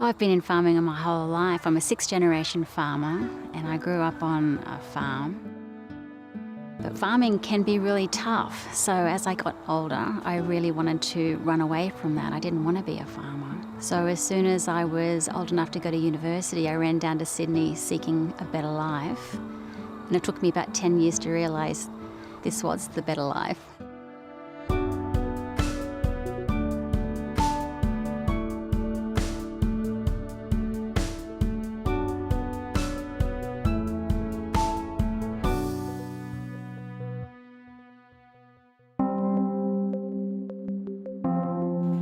I've been in farming my whole life. I'm a sixth-generation farmer and I grew up on a farm. But farming can be really tough, so as I got older, I really wanted to run away from that. I didn't want to be a farmer. So as soon as I was old enough to go to university, I ran down to Sydney seeking a better life. And it took me about 10 years to realise this was the better life.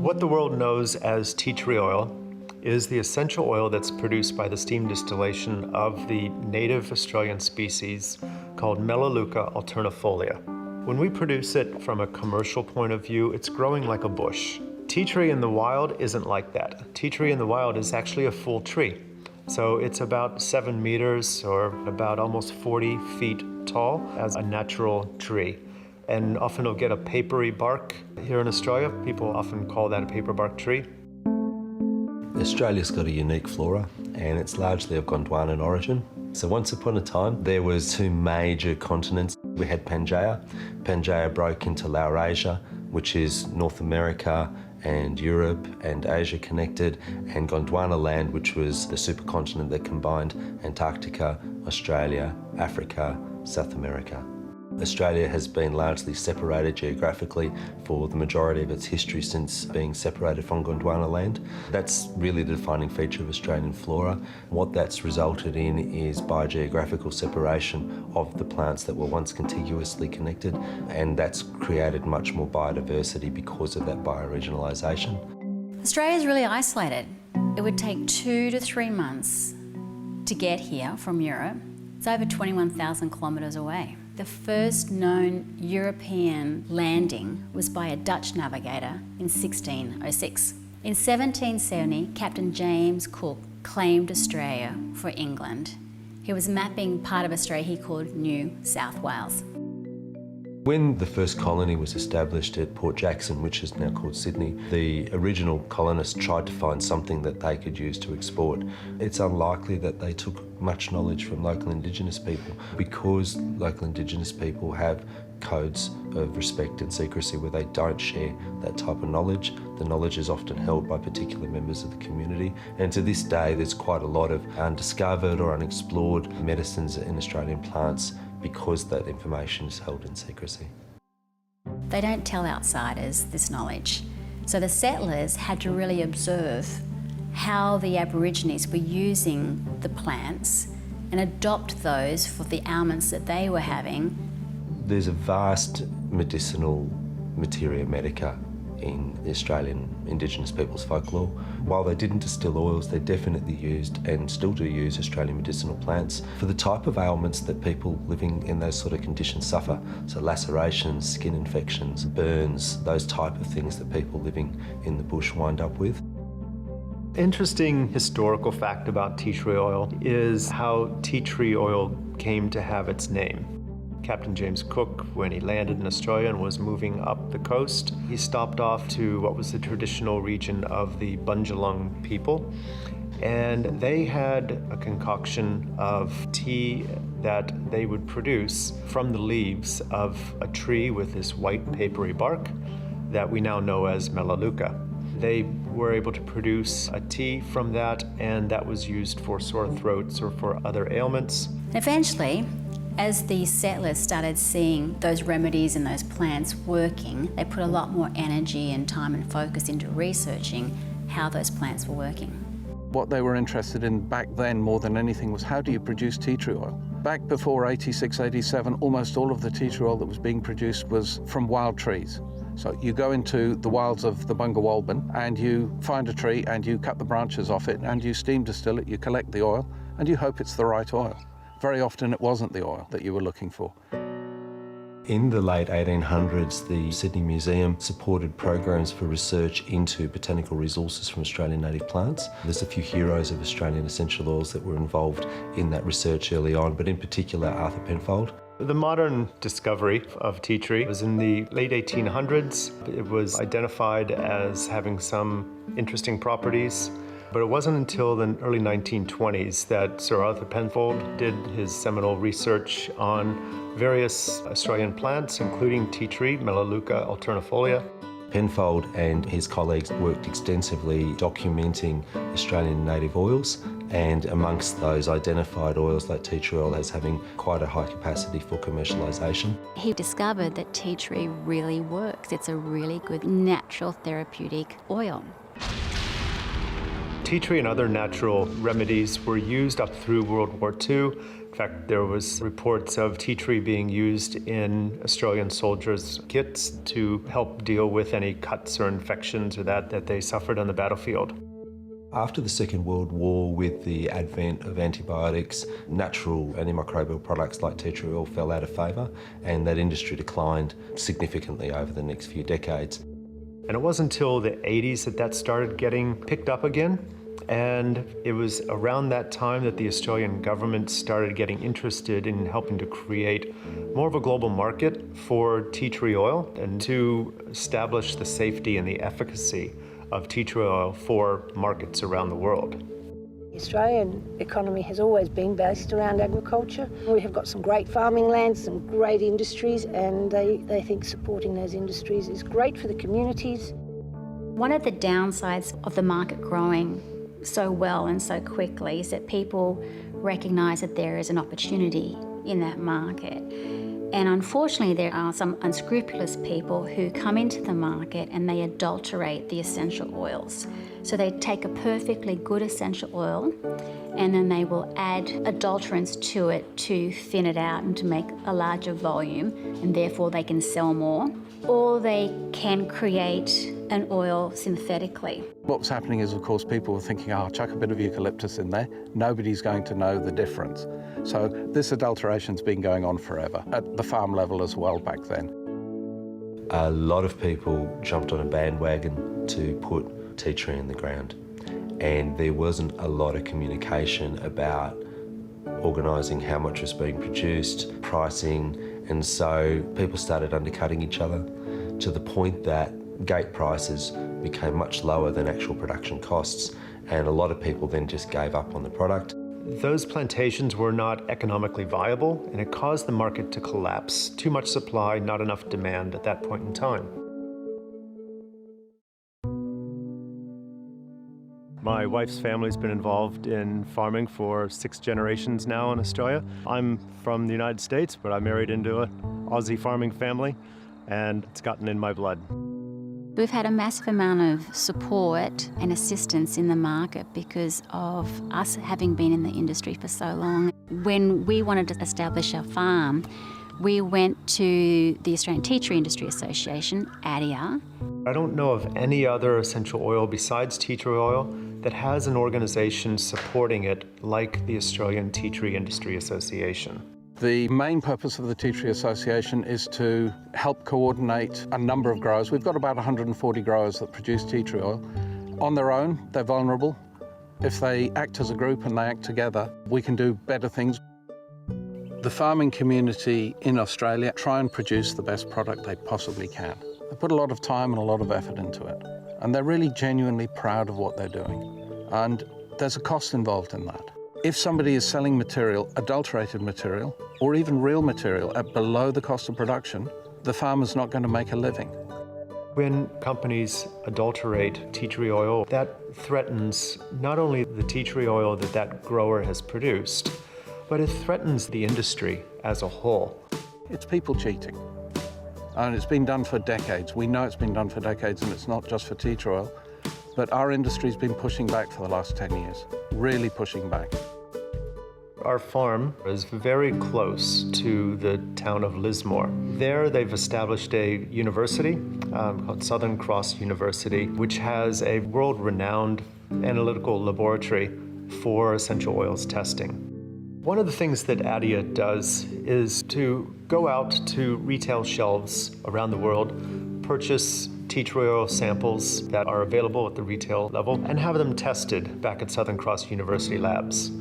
What the world knows as tea tree oil is the essential oil that's produced by the steam distillation of the native Australian species called Melaleuca alternifolia. When we produce it from a commercial point of view, it's growing like a bush. Tea tree in the wild isn't like that. Tea tree in the wild is actually a full tree. So it's about 7 meters or about almost 40 feet tall as a natural tree. And often it'll get a papery bark. Here in Australia, people often call that a paper bark tree. Australia's got a unique flora, and it's largely of Gondwanan origin. So once upon a time, there was 2 major continents. We had Pangaea. Pangaea broke into Laurasia, which is North America and Europe and Asia connected, and Gondwana land, which was the supercontinent that combined Antarctica, Australia, Africa, South America. Australia has been largely separated geographically for the majority of its history since being separated from Gondwana land. That's really the defining feature of Australian flora. What that's resulted in is biogeographical separation of the plants that were once contiguously connected, and that's created much more biodiversity because of that bioregionalisation. Australia is really isolated. It would take 2 to 3 months to get here from Europe. It's over 21,000 kilometres away. The first known European landing was by a Dutch navigator in 1606. In 1770, Captain James Cook claimed Australia for England. He was mapping part of Australia he called New South Wales. When the first colony was established at Port Jackson, which is now called Sydney, the original colonists tried to find something that they could use to export. It's unlikely that they took much knowledge from local Indigenous people, because local Indigenous people have codes of respect and secrecy where they don't share that type of knowledge. The knowledge is often held by particular members of the community, and to this day there's quite a lot of undiscovered or unexplored medicines in Australian plants because that information is held in secrecy. They don't tell outsiders this knowledge. So the settlers had to really observe how the Aborigines were using the plants and adopt those for the ailments that they were having. There's a vast medicinal materia medica in the Australian Indigenous people's folklore. While they didn't distill oils, they definitely used and still do use Australian medicinal plants for the type of ailments that people living in those sort of conditions suffer. So lacerations, skin infections, burns, those type of things that people living in the bush wind up with. Interesting historical fact about tea tree oil is how tea tree oil came to have its name. Captain James Cook, when he landed in Australia and was moving up the coast, he stopped off to what was the traditional region of the Bundjalung people, and they had a concoction of tea that they would produce from the leaves of a tree with this white papery bark that we now know as Melaleuca. They were able to produce a tea from that, and that was used for sore throats or for other ailments. Eventually, as the settlers started seeing those remedies and those plants working, they put a lot more energy and time and focus into researching how those plants were working. What they were interested in back then more than anything was, how do you produce tea tree oil? Back before 86, 87, almost all of the tea tree oil that was being produced was from wild trees. So you go into the wilds of the Bunga Walban and you find a tree and you cut the branches off it and you steam distill it, you collect the oil and you hope it's the right oil. Very often it wasn't the oil that you were looking for. In the late 1800s, the Sydney Museum supported programs for research into botanical resources from Australian native plants. There's a few heroes of Australian essential oils that were involved in that research early on, but in particular Arthur Penfold. The modern discovery of tea tree was in the late 1800s. It was identified as having some interesting properties. But it wasn't until the early 1920s that Sir Arthur Penfold did his seminal research on various Australian plants, including tea tree, Melaleuca alternifolia. Penfold and his colleagues worked extensively documenting Australian native oils, and amongst those identified oils like tea tree oil as having quite a high capacity for commercialisation. He discovered that tea tree really works. It's a really good natural therapeutic oil. Tea tree and other natural remedies were used up through World War II. In fact, there was reports of tea tree being used in Australian soldiers' kits to help deal with any cuts or infections or that they suffered on the battlefield. After the Second World War, with the advent of antibiotics, natural antimicrobial products like tea tree oil fell out of favour, and that industry declined significantly over the next few decades. And it wasn't until the 80s that started getting picked up again. And it was around that time that the Australian government started getting interested in helping to create more of a global market for tea tree oil and to establish the safety and the efficacy of tea tree oil for markets around the world. The Australian economy has always been based around agriculture. We have got some great farming lands, some great industries, and they think supporting those industries is great for the communities. One of the downsides of the market growing so well and so quickly is that people recognise that there is an opportunity in that market. And unfortunately, there are some unscrupulous people who come into the market and they adulterate the essential oils. So they take a perfectly good essential oil and then they will add adulterants to it to thin it out and to make a larger volume, and therefore they can sell more. Or they can create an oil synthetically. What was happening is, of course, people were thinking, oh, chuck a bit of eucalyptus in there. Nobody's going to know the difference. So this adulteration's been going on forever, at the farm level as well back then. A lot of people jumped on a bandwagon to put tea tree in the ground, and there wasn't a lot of communication about organising how much was being produced, pricing, and so people started undercutting each other to the point that gate prices became much lower than actual production costs, and a lot of people then just gave up on the product. Those plantations were not economically viable, and it caused the market to collapse. Too much supply, not enough demand at that point in time. My wife's family's been involved in farming for 6 generations now in Australia. I'm from the United States, but I married into an Aussie farming family, and it's gotten in my blood. We've had a massive amount of support and assistance in the market because of us having been in the industry for so long. When we wanted to establish our farm, we went to the Australian Tea Tree Industry Association, ADIA. I don't know of any other essential oil besides tea tree oil that has an organisation supporting it like the Australian Tea Tree Industry Association. The main purpose of the Tea Tree Association is to help coordinate a number of growers. We've got about 140 growers that produce tea tree oil. On their own, they're vulnerable. If they act as a group and they act together, we can do better things. The farming community in Australia try and produce the best product they possibly can. They put a lot of time and a lot of effort into it, and they're really genuinely proud of what they're doing. And there's a cost involved in that. If somebody is selling material, adulterated material, or even real material at below the cost of production, the farmer's not going to make a living. When companies adulterate tea tree oil, that threatens not only the tea tree oil that grower has produced, but it threatens the industry as a whole. It's people cheating. And it's been done for decades. We know it's been done for decades, and it's not just for tea tree oil. But our industry's been pushing back for the last 10 years, really pushing back. Our farm is very close to the town of Lismore. There they've established a university called Southern Cross University, which has a world-renowned analytical laboratory for essential oils testing. One of the things that ADIA does is to go out to retail shelves around the world, purchase tea tree oil samples that are available at the retail level, and have them tested back at Southern Cross University labs.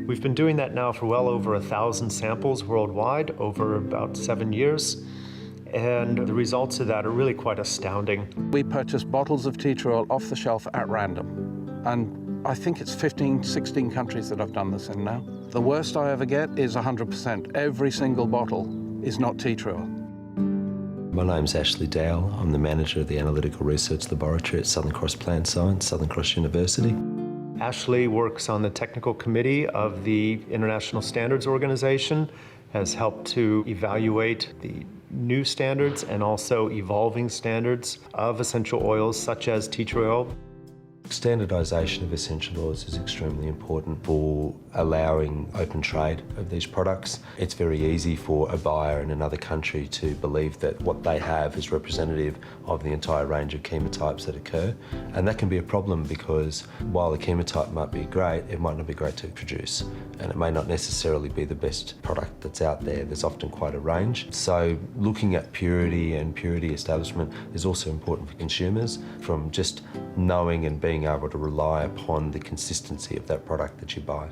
We've been doing that now for well over 1,000 samples worldwide over about 7 years, and the results of that are really quite astounding. We purchase bottles of tea tree oil off the shelf at random, and I think it's 15, 16 countries that I've done this in now. The worst I ever get is 100%. Every single bottle is not tea tree oil. My name's Ashley Dowell. I'm the manager of the Analytical Research Laboratory at Southern Cross Plant Science, Southern Cross University. Ashley works on the technical committee of the International Standards Organization, has helped to evaluate the new standards and also evolving standards of essential oils such as tea tree oil. Standardisation of essential oils is extremely important for allowing open trade of these products. It's very easy for a buyer in another country to believe that what they have is representative of the entire range of chemotypes that occur, and that can be a problem because while the chemotype might be great, it might not be great to produce, and it may not necessarily be the best product that's out there. There's often quite a range. So looking at purity and purity establishment is also important for consumers, from just knowing and being able to rely upon the consistency of that product that you buy.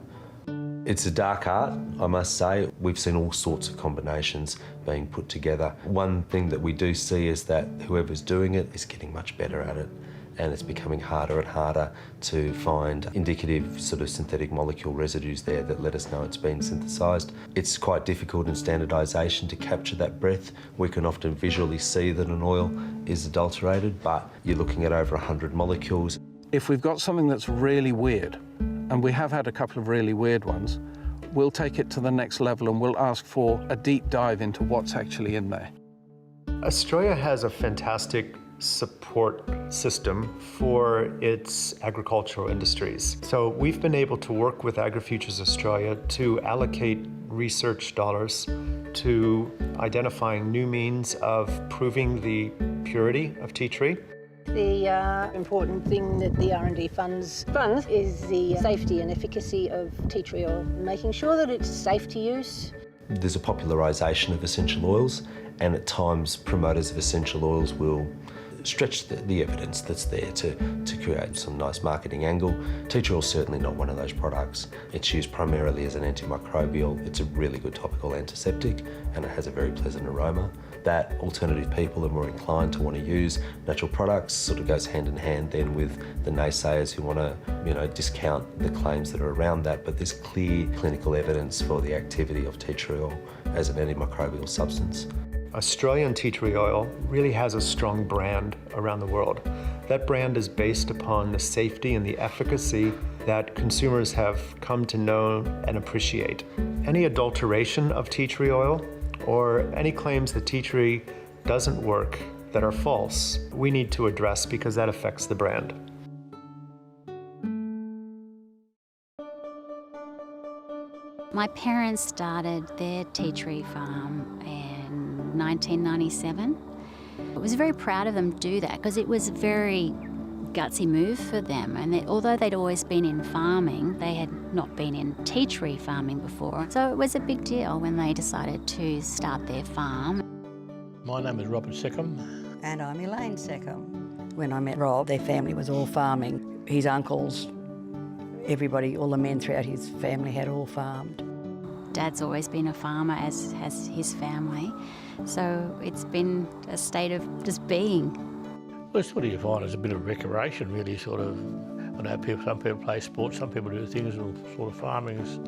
It's a dark art, I must say. We've seen all sorts of combinations being put together. One thing that we do see is that whoever's doing it is getting much better at it, and it's becoming harder and harder to find indicative sort of synthetic molecule residues there that let us know it's been synthesised. It's quite difficult in standardisation to capture that breadth. We can often visually see that an oil is adulterated, but you're looking at over 100 molecules. If we've got something that's really weird, and we have had a couple of really weird ones, we'll take it to the next level and we'll ask for a deep dive into what's actually in there. Australia has a fantastic support system for its agricultural industries. So we've been able to work with AgriFutures Australia to allocate research dollars to identifying new means of proving the purity of tea tree. The important thing that the R&D funds fund is the safety and efficacy of tea tree oil, making sure that it's safe to use. There's a popularisation of essential oils, and at times promoters of essential oils will stretch the evidence that's there to create some nice marketing angle. Tea tree oil is certainly not one of those products. It's used primarily as an antimicrobial. It's a really good topical antiseptic, and it has a very pleasant aroma. That alternative people are more inclined to want to use natural products sort of goes hand in hand then with the naysayers who want to, discount the claims that are around that. But there's clear clinical evidence for the activity of tea tree oil as an antimicrobial substance. Australian tea tree oil really has a strong brand around the world. That brand is based upon the safety and the efficacy that consumers have come to know and appreciate. Any adulteration of tea tree oil or any claims that tea tree doesn't work that are false, we need to address because that affects the brand. My parents started their tea tree farm in 1997. I was very proud of them to do that because it was a very gutsy move for them, and although they'd always been in farming, they had not been in tea tree farming before. So it was a big deal when they decided to start their farm. My name is Robert Seckham. And I'm Elaine Seckham. When I met Rob, their family was all farming. His uncles, everybody, all the men throughout his family had all farmed. Dad's always been a farmer, as has his family. So it's been a state of just being. Well, it's what do you find as a bit of recreation, really, sort of. I know some people play sports, some people do things, and sort of farming is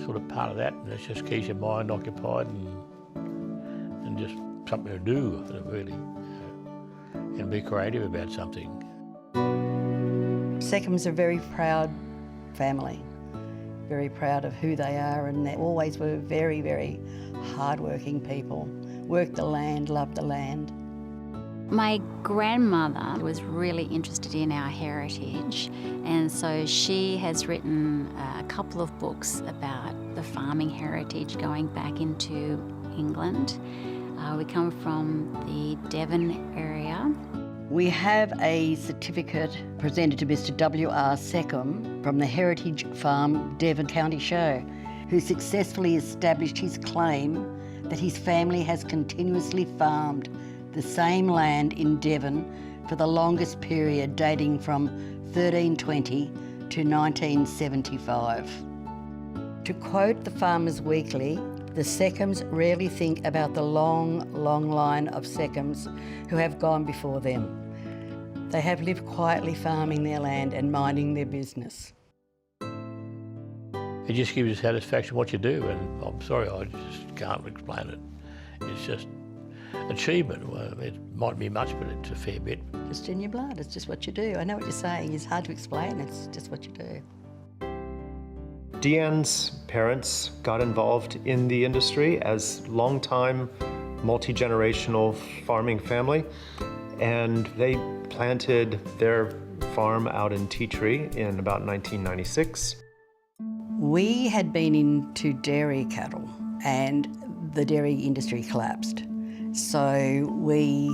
sort of part of that, and it just keeps your mind occupied and just something to do, really, and be creative about something. Seckham's a very proud family, very proud of who they are, and they always were very, very hard-working people. Worked the land, loved the land. My grandmother was really interested in our heritage, and so she has written a couple of books about the farming heritage going back into England. We come from the Devon area. We have a certificate presented to Mr. W.R. Seckham from the Heritage Farm Devon County Show, who successfully established his claim that his family has continuously farmed the same land in Devon for the longest period, dating from 1320 to 1975. To quote the Farmers Weekly, the Seckhams rarely think about the long, long line of Seckhams who have gone before them. They have lived quietly farming their land and minding their business. it just gives you satisfaction what you do, and I'm sorry, I just can't explain it. It's just achievement. Well, it might be much, but it's a fair bit. Just in your blood, it's just what you do. I know what you're saying, it's hard to explain, it's just what you do. Deanne's parents got involved in the industry as long-time multi-generational farming family, and they planted their farm out in Tea Tree in about 1996. We had been into dairy cattle and the dairy industry collapsed. So we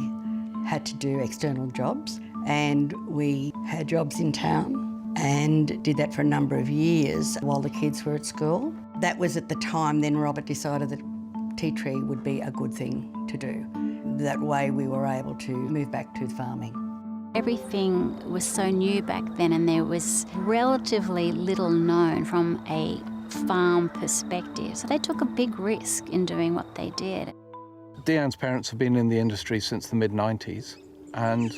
had to do external jobs, and we had jobs in town and did that for a number of years while the kids were at school. That was at the time then Robert decided that Tea Tree would be a good thing to do. That way we were able to move back to farming. Everything was so new back then, and there was relatively little known from a farm perspective. So they took a big risk in doing what they did. Deanne's parents have been in the industry since the mid-90s, and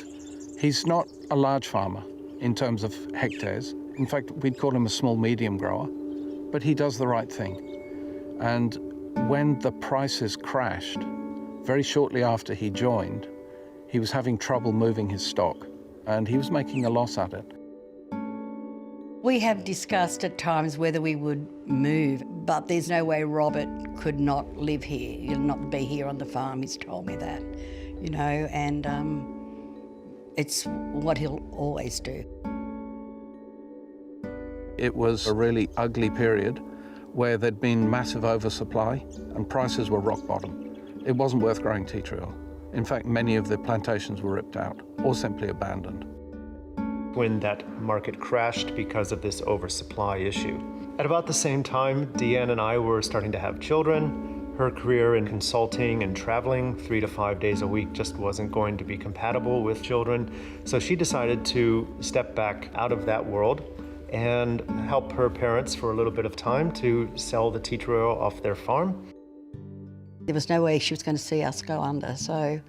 he's not a large farmer in terms of hectares. In fact, we'd call him a small-medium grower, but he does the right thing. And when the prices crashed, very shortly after he joined, he was having trouble moving his stock, and he was making a loss at it. We have discussed at times whether we would move, but there's no way Robert could not live here, he'll not be here on the farm, he's told me that, you know, and it's what he'll always do. It was a really ugly period where there'd been massive oversupply and prices were rock bottom. It wasn't worth growing tea tree oil. In fact, many of the plantations were ripped out or simply abandoned. When that market crashed because of this oversupply issue. At about the same time, Deanne and I were starting to have children. Her career in consulting and traveling 3 to 5 days a week just wasn't going to be compatible with children. So she decided to step back out of that world and help her parents for a little bit of time to sell the tea tree oil off their farm. There was no way she was going to see us go under, so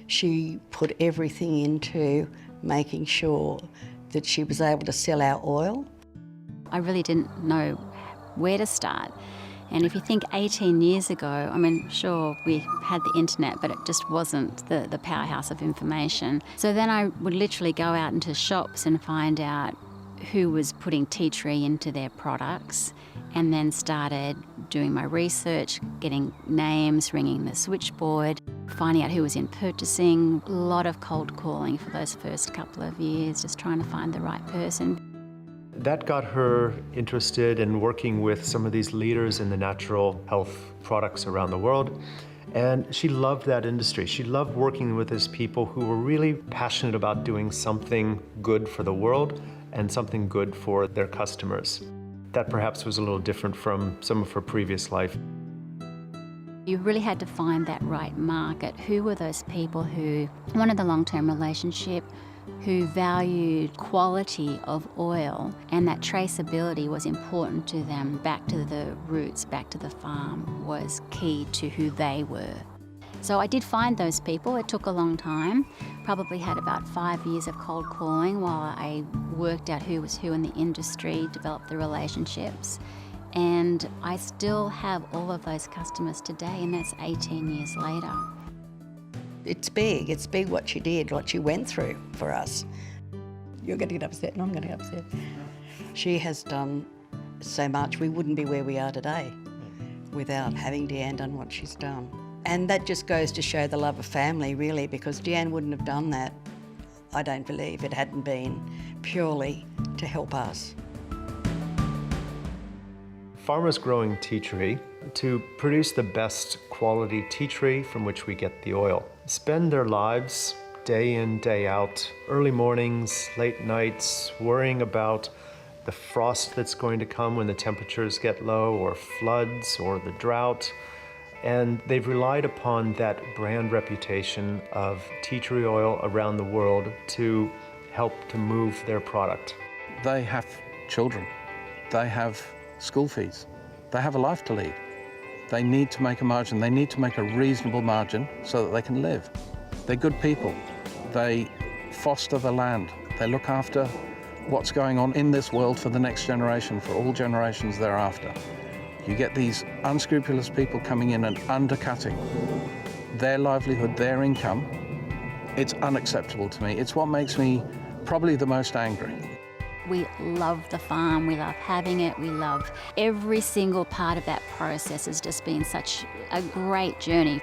she put everything into making sure that she was able to sell our oil. I really didn't know where to start. And if you think 18 years ago, I mean, sure, we had the internet, but it just wasn't the powerhouse of information. So then I would literally go out into shops and find out who was putting tea tree into their products, and then started doing my research, getting names, ringing the switchboard, finding out who was in purchasing. A lot of cold calling for those first couple of years, just trying to find the right person. That got her interested in working with some of these leaders in the natural health products around the world. And she loved that industry. She loved working with these people who were really passionate about doing something good for the world and something good for their customers. That perhaps was a little different from some of her previous life. You really had to find that right market. Who were those people who wanted the long-term relationship, who valued quality of oil, and that traceability was important to them. Back to the roots, back to the farm was key to who they were. So I did find those people. It took a long time. Probably had about 5 years of cold calling while I worked out who was who in the industry, developed the relationships. And I still have all of those customers today, and that's 18 years later. It's big what she did, what she went through for us. You're going to get upset and I'm going to get upset. She has done so much. We wouldn't be where we are today without having Deanne done what she's done. And that just goes to show the love of family, really, because Deanne wouldn't have done that, I don't believe, if it hadn't been purely to help us. Farmers growing tea tree to produce the best quality tea tree from which we get the oil. Spend their lives day in, day out, early mornings, late nights, worrying about the frost that's going to come when the temperatures get low, or floods, or the drought. And they've relied upon that brand reputation of tea tree oil around the world to help to move their product. They have children. They have school fees. They have a life to lead. They need to make a margin. They need to make a reasonable margin so that they can live. They're good people. They foster the land. They look after what's going on in this world for the next generation, for all generations thereafter. You get these unscrupulous people coming in and undercutting their livelihood, their income. It's unacceptable to me. It's what makes me probably the most angry. We love the farm, we love having it, we love every single part of that process. Has just been such a great journey.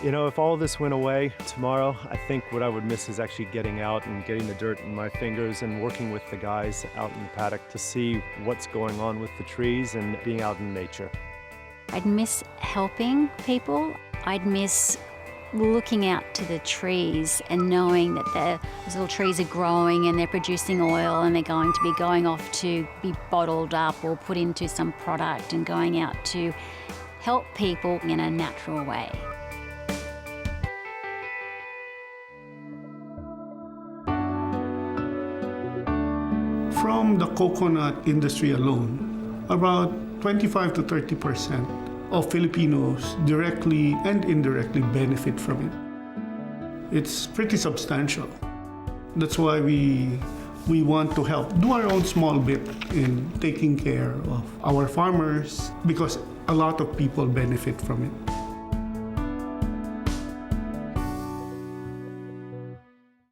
You know, if all this went away tomorrow, I think what I would miss is actually getting out and getting the dirt in my fingers and working with the guys out in the paddock to see what's going on with the trees and being out in nature. I'd miss helping people. I'd miss looking out to the trees and knowing that those little trees are growing and they're producing oil and they're going to be going off to be bottled up or put into some product and going out to help people in a natural way. From the coconut industry alone, about 25 to 30% of Filipinos directly and indirectly benefit from it. It's pretty substantial. That's why we want to help do our own small bit in taking care of our farmers, because a lot of people benefit from it.